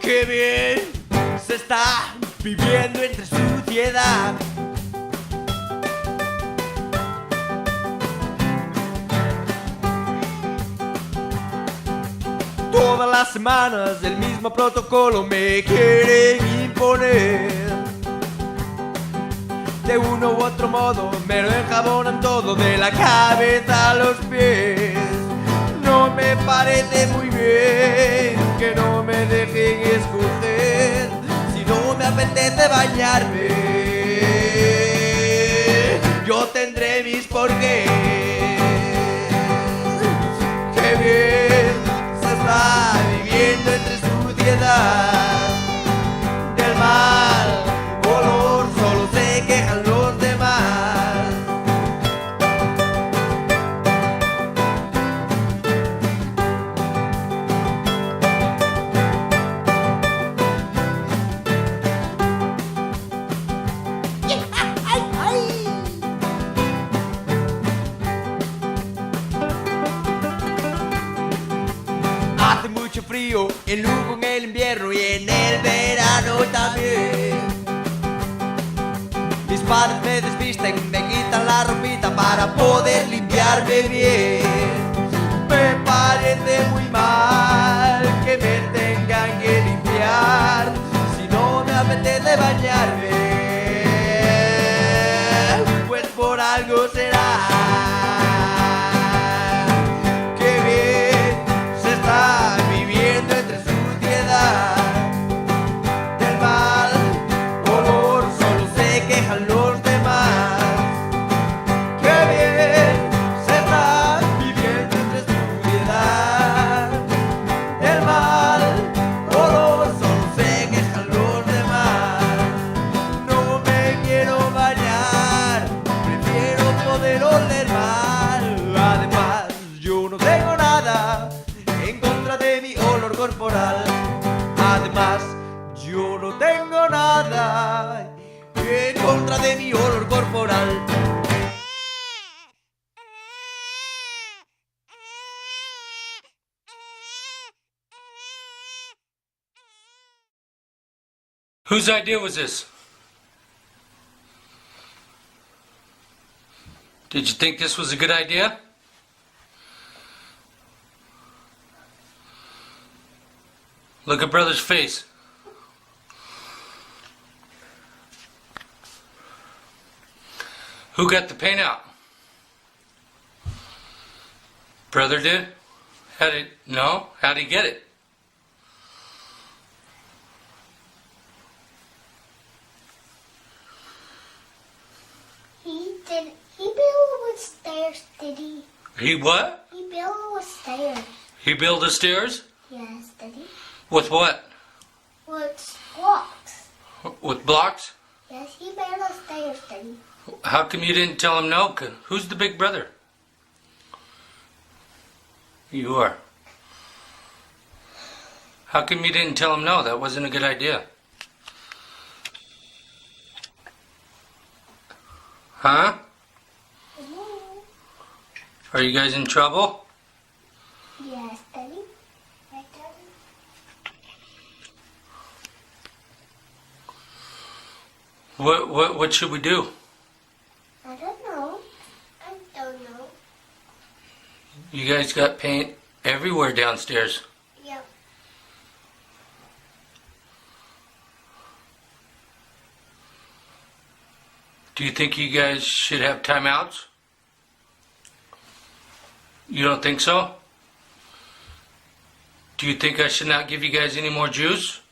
Qué bien se está viviendo entre suciedad. Todas las semanas el mismo protocolo me quieren imponer. De uno u otro modo me lo enjabonan todo, de la cabeza a los pies. No me parece muy bien que no me dejen escoger si no me apetece bañarme. Yo tendré mis porqués. Qué bien se está viviendo entre suciedad. Del mal olor solo se quejan los demás. Hace mucho frío en Lugo en el invierno y en el verano también. Mis padres me desvisten, me quitan la ropita para poder limpiarme bien. Me parece muy mal que me tengan que limpiar si no me apetece bañarme. Pues por algo será. Qué bien se está viviendo entre suciedad. Del mal olor solo se quejan los demás. Qué bien se está viviendo entre suciedad. Del mal olor solo se quejan los demás. No me quiero bañar, prefiero poder oler mal. Además, yo no tengo nada en contra de mi olor corporal. Además, yo no tengo nada en contra de mi olor corporal. Whose idea was this? Did you think this was a good idea? Look at brother's face. Who got the paint out? Brother did? How'd he get it? He built with stairs, did he? He what? He built with stairs. He built the stairs? Yes, did he? With what? With blocks. With blocks? Yes, he built the stairs, did he? How come you didn't tell him no? Who's the big brother? You are. How come you didn't tell him no? That wasn't a good idea. Huh? Are you guys in trouble? Yes, Daddy. Right, Daddy? What should we do? I don't know. I don't know. You guys got paint everywhere downstairs. Yep. Do you think you guys should have timeouts? You don't think so? Do you think I should not give you guys any more juice?